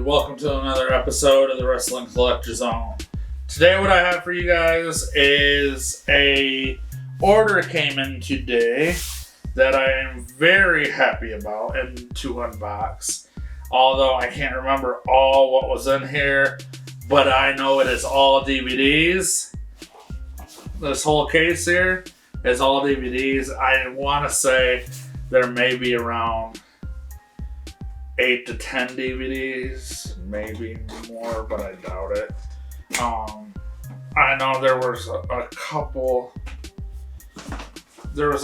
and welcome to another episode of the Wrestling Collector Zone. Today what I have for you guys is a order came in today that I am very happy about and to unbox. Although I can't remember all what was in here, but I know it is all DVDs. This whole case here is all DVDs. I want to say there may be around 8 to 10 DVDs, maybe more, but I doubt it. I know there was a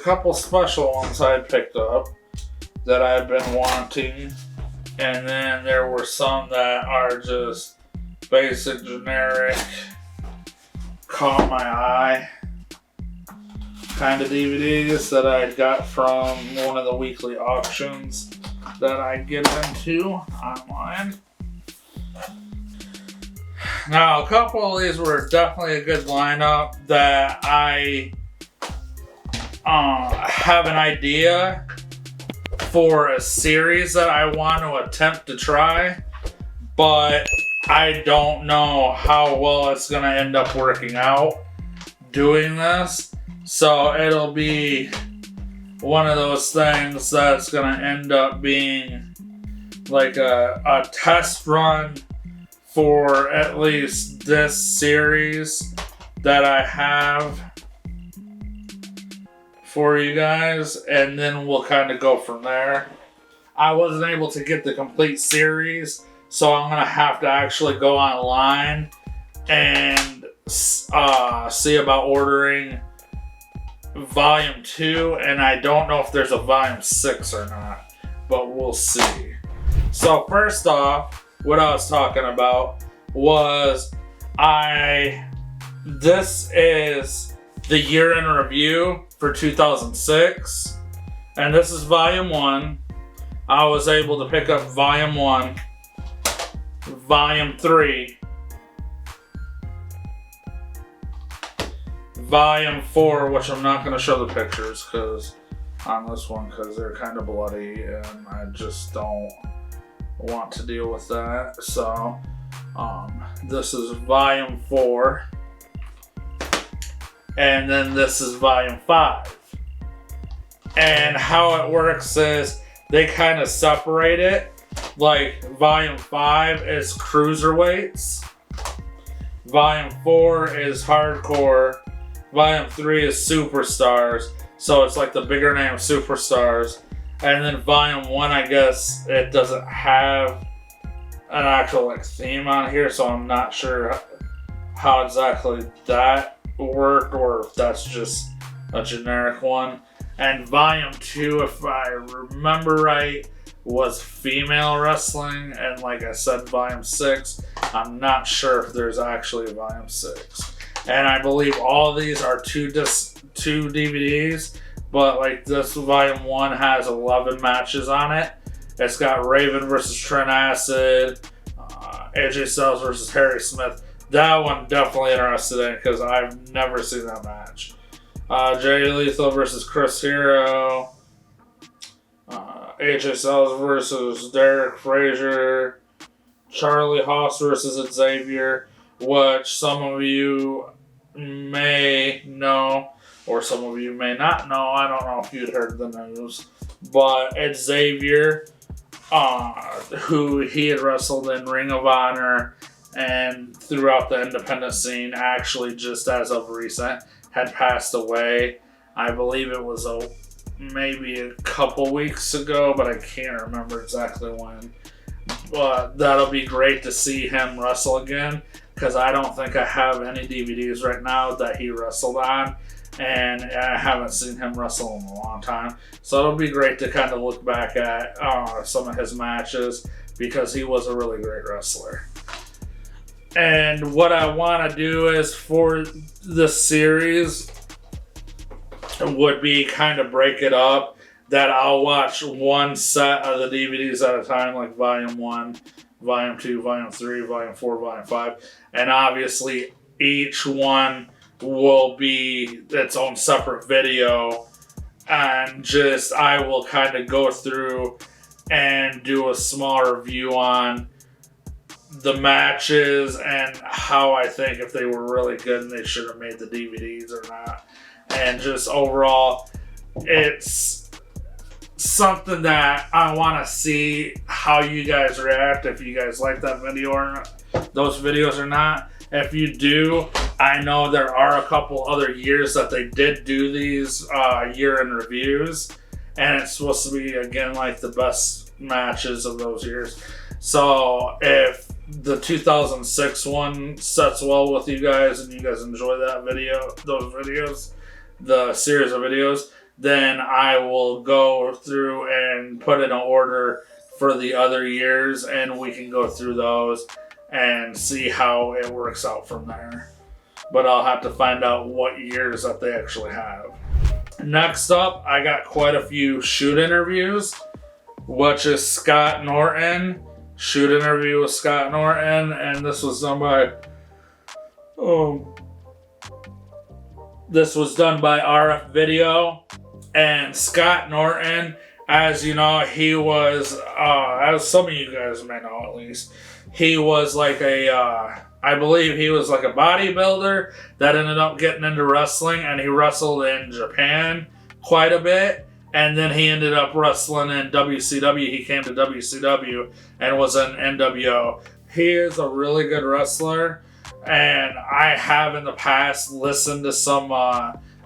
couple special ones I had picked up that I had been wanting, and then there were some that are just basic, generic, caught my eye kind of DVDs that I got from one of the weekly auctions that I get into online. Now, a couple of these were definitely a good lineup that I have an idea for a series that I want to attempt to try, but I don't know how well it's going to end up working out doing this. So it'll be one of those things that's going to end up being like a test run for at least this series that I have for you guys, and then we'll kind of go from there. I wasn't able to get the complete series, so I'm going to have to actually go online and see about ordering Volume 2, and I don't know if there's a Volume 6 or not, but we'll see. So first off, what I was talking about was this is the year in review for 2006, and this is Volume 1. I was able to pick up Volume 1, Volume 3, Volume 4, which I'm not going to show the pictures on this one because they're kind of bloody and I just don't want to deal with that. So this is Volume 4, and then this is Volume 5. And how it works is they kind of separate it. Like Volume 5 is cruiserweights, Volume 4 is hardcore, Volume 3 is superstars, so it's like the bigger name superstars. And then Volume 1, I guess it doesn't have an actual theme on here, so I'm not sure how exactly that worked, or if that's just a generic one. And Volume 2, if I remember right, was female wrestling, and like I said, Volume 6, I'm not sure if there's actually a Volume 6. And I believe all of these are two DVDs, but like this Volume 1 has 11 matches on it. It's got Raven versus Trent Acid, AJ Styles versus Harry Smith. That one definitely interested in because I've never seen that match. Jay Lethal versus Chris Hero, AJ Styles versus Derek Frazier, Charlie Haas versus Xavier, which some of you may know, or some of you may not know. I don't know if you'd heard the news, but it's Xavier, who he had wrestled in Ring of Honor and throughout the independent scene, actually just as of recent, had passed away. I believe it was maybe a couple weeks ago, but I can't remember exactly when. But that'll be great to see him wrestle again, because I don't think I have any DVDs right now that he wrestled on, and I haven't seen him wrestle in a long time. So it'll be great to kind of look back at some of his matches, because he was a really great wrestler. And what I want to do is, for this series, would be kind of break it up, that I'll watch one set of the DVDs at a time, like Volume 1, Volume 2, Volume 3, Volume 4, Volume 5. And obviously, each one will be its own separate video. And just, I will kind of go through and do a small review on the matches and how I think if they were really good and they should have made the DVDs or not. And just overall, it's something that I want to see how you guys react, if you guys like that video or not, those videos or not. If you do, I know there are a couple other years that they did do these year in reviews, and it's supposed to be, again, like the best matches of those years. So if the 2006 one sets well with you guys and you guys enjoy that video, those videos, the series of videos, then I will go through and put in an order for the other years, and we can go through those and see how it works out from there. But I'll have to find out what years that they actually have. Next up, I got quite a few shoot interviews, which is Scott Norton. Shoot interview with Scott Norton, and this was done by RF Video. And Scott Norton, as you know, he was, as some of you guys may know at least, he was like I believe he was like a bodybuilder that ended up getting into wrestling, and he wrestled in Japan quite a bit. And then he ended up wrestling in WCW. He came to WCW and was in NWO. He is a really good wrestler, and I have in the past listened to some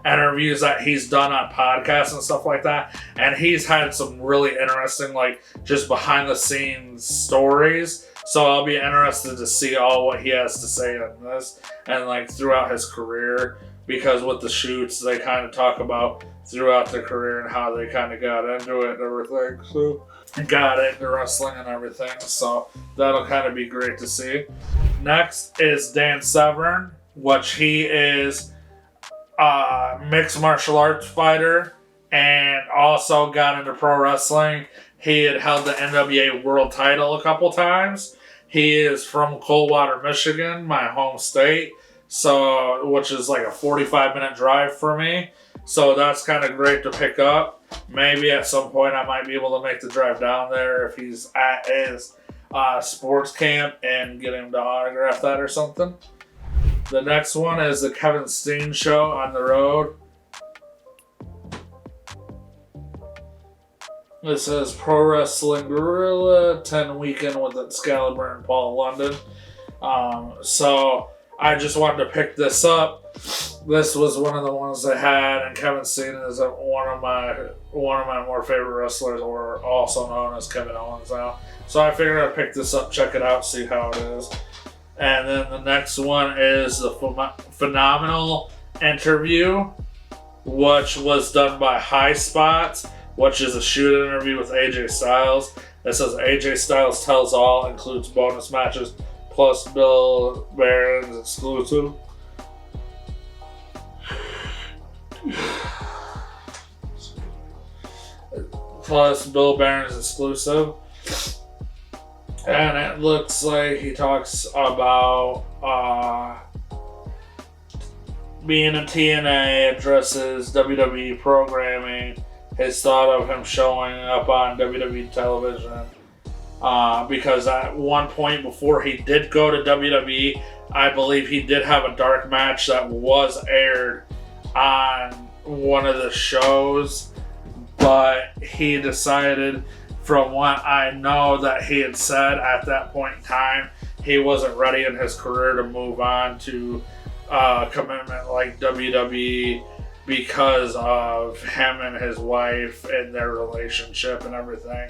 interviews that he's done on podcasts and stuff like that, and he's had some really interesting, like, just behind the scenes stories. So I'll be interested to see all what he has to say on this and like throughout his career, because with the shoots they kind of talk about throughout their career and how they kind of got into it and everything. So got into wrestling and everything. So that'll kind of be great to see. Next is Dan Severn, which he is a mixed martial arts fighter and also got into pro wrestling. He had held the NWA world title a couple times. He is from Coldwater, Michigan, my home state, so which is like a 45-minute drive for me. So that's kind of great to pick up. Maybe at some point I might be able to make the drive down there if he's at his sports camp and get him to autograph that or something. The next one is the Kevin Steen Show on the road. This says Pro Wrestling Guerrilla 10 Weekend with Excalibur and Paul London. So I just wanted to pick this up. This was one of the ones they had, and Kevin Steen is one of my more favorite wrestlers, or also known as Kevin Owens now. So I figured I'd pick this up, check it out, see how it is. And then the next one is the Phenomenal Interview, which was done by High Spots, which is a shoot interview with AJ Styles. It says AJ Styles Tells All, includes bonus matches plus Bill Barron's exclusive. And it looks like he talks about being in TNA, addresses WWE programming, his thought of him showing up on WWE television. Because at one point before he did go to WWE, I believe he did have a dark match that was aired on one of the shows, but he decided, from what I know that he had said at that point in time, he wasn't ready in his career to move on to a commitment like WWE because of him and his wife and their relationship and everything.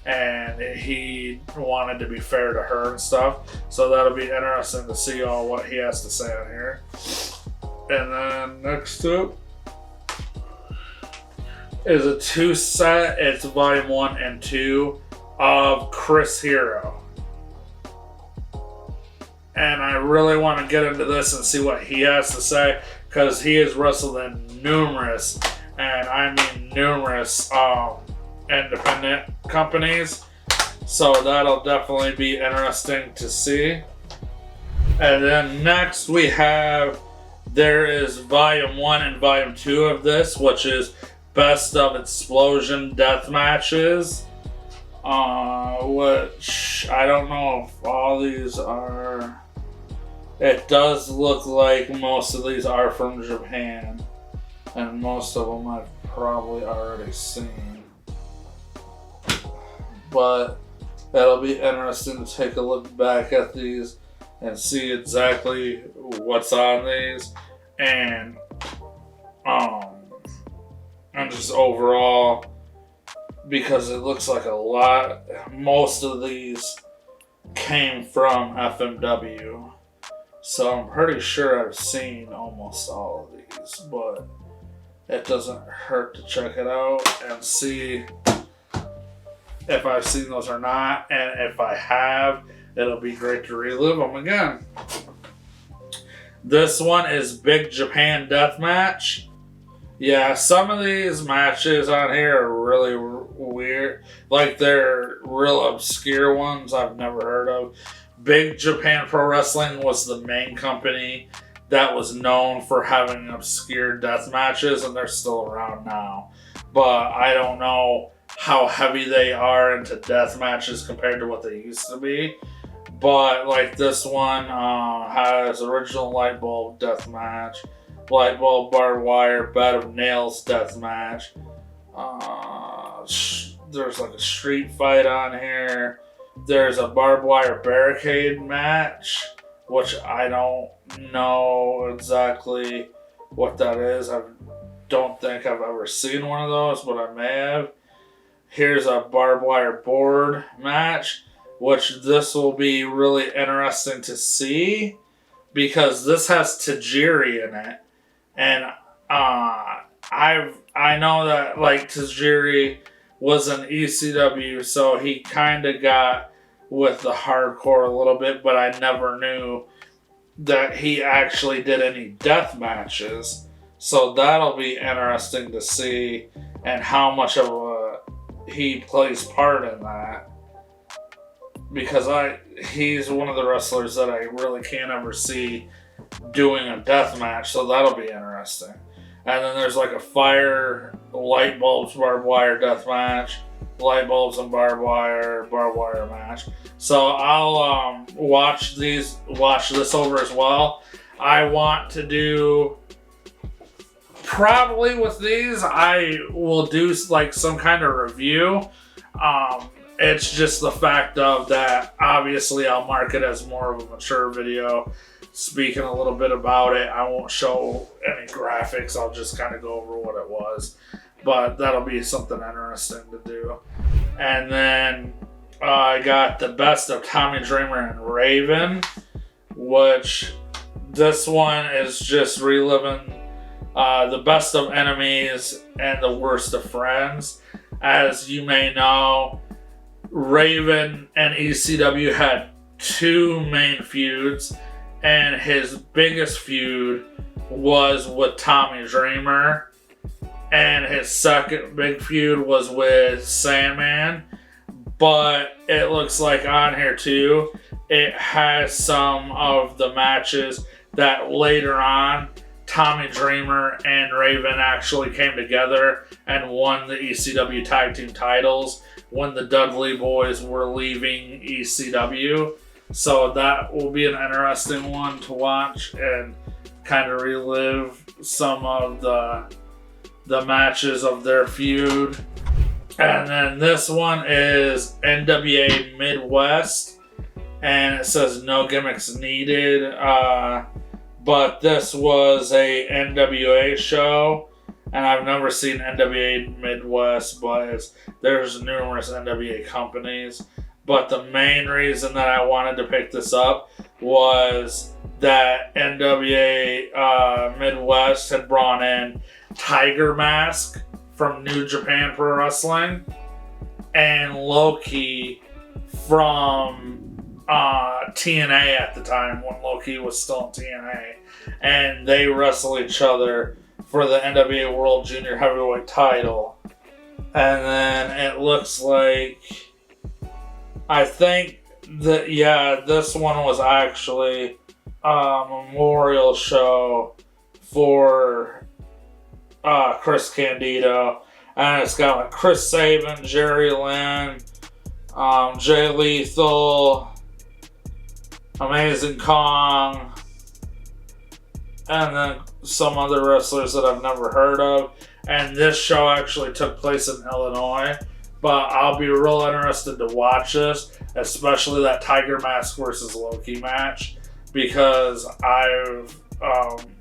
And he wanted to be fair to her and stuff. So that'll be interesting to see all what he has to say on here. And then next up is a 2-set. It's volume 1 and 2 of Chris Hero. And I really want to get into this and see what he has to say, because he has wrestled in numerous, and I mean numerous, independent companies. So that'll definitely be interesting to see. And then next we have, there is volume 1 and volume 2 of this, which is Best of Explosion Death Matches, which which I don't know if all these are. It does look like most of these are from Japan, and most of them I've probably already seen. But it'll be interesting to take a look back at these and see exactly what's on these, and just overall, because it looks like most of these came from FMW. So I'm pretty sure I've seen almost all of these, but it doesn't hurt to check it out and see if I've seen those or not. And if I have, it'll be great to relive them again. This one is Big Japan Deathmatch. Yeah, some of these matches on here are really weird. Like, they're real obscure ones I've never heard of. Big Japan Pro Wrestling was the main company that was known for having obscure death matches, and they're still around now. But I don't know how heavy they are into death matches compared to what they used to be. But like this one has original light bulb death match, light bulb barbed wire, bed of nails death match. There's like a street fight on here. There's a barbed wire barricade match, which I don't know exactly what that is. I don't think I've ever seen one of those, but I may have. Here's a barbed wire board match, which this will be really interesting to see because this has Tajiri in it. And I know that like Tajiri was an ECW, so he kind of got with the hardcore a little bit, but I never knew that he actually did any death matches. So that'll be interesting to see and how much of he plays part in that. Because he's one of the wrestlers that I really can't ever see doing a death match, so that'll be interesting. And then there's like a fire, light bulbs, barbed wire death match, light bulbs and barbed wire match. So I'll watch this over as well. I want to do, probably with these, I will do like some kind of review. It's just the fact of that, obviously I'll mark it as more of a mature video. Speaking a little bit about it, I won't show any graphics. I'll just kind of go over what it was. But that'll be something interesting to do. And then I got the best of Tommy Dreamer and Raven, which this one is just reliving the best of enemies and the worst of friends. As you may know, Raven and ECW had two main feuds. And his biggest feud was with Tommy Dreamer. And his second big feud was with Sandman. But it looks like on here too, it has some of the matches that later on, Tommy Dreamer and Raven actually came together and won the ECW tag team titles when the Dudley Boys were leaving ECW. So that will be an interesting one to watch and kind of relive some of the matches of their feud. And then this one is NWA Midwest, and it says no gimmicks needed. But this was a NWA show, and I've never seen NWA Midwest, but there's numerous NWA companies. But the main reason that I wanted to pick this up was that NWA Midwest had brought in Tiger Mask from New Japan Pro Wrestling and Loki from TNA at the time when Loki was still in TNA. And they wrestle each other for the NWA World Junior Heavyweight title. And then it looks like, I think that, this one was actually a memorial show for Chris Candido. And it's got like Chris Sabin, Jerry Lynn, Jay Lethal, Amazing Kong, and then some other wrestlers that I've never heard of. And this show actually took place in Illinois, but I'll be real interested to watch this, especially that Tiger Mask versus Loki match, because I've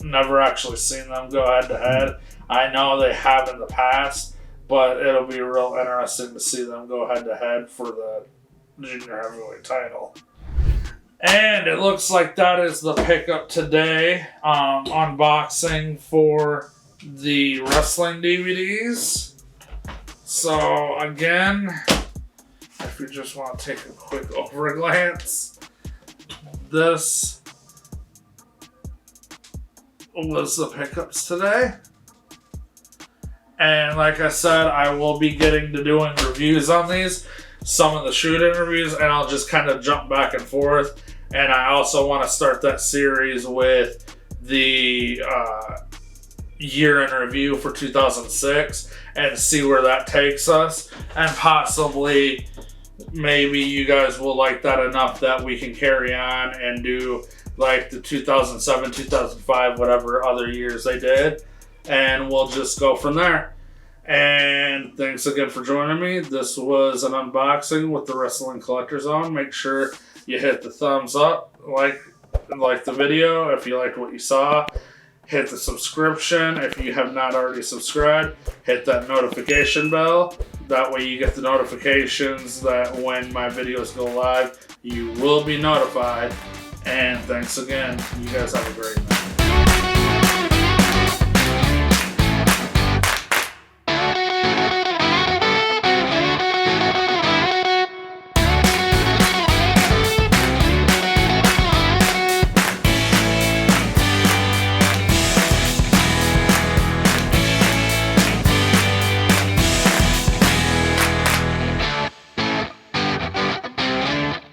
never actually seen them go head to head. I know they have in the past, but it'll be real interesting to see them go head to head for the junior heavyweight title. And it looks like that is the pickup today. Unboxing for the wrestling DVDs. So again, if you just want to take a quick over glance, this was the pickups today. And like I said, I will be getting to doing reviews on these, some of the shoot interviews, and I'll just kind of jump back and forth. And I also want to start that series with the year in review for 2006 and see where that takes us. And possibly, maybe you guys will like that enough that we can carry on and do like the 2007, 2005, whatever other years they did. And we'll just go from there. And thanks again for joining me. This was an unboxing with the Wrestling Collector Zone. Make sure you hit the thumbs up, like the video if you liked what you saw. Hit the subscription if you have not already subscribed. Hit that notification bell. That way you get the notifications that when my videos go live, you will be notified. And thanks again. You guys have a great night.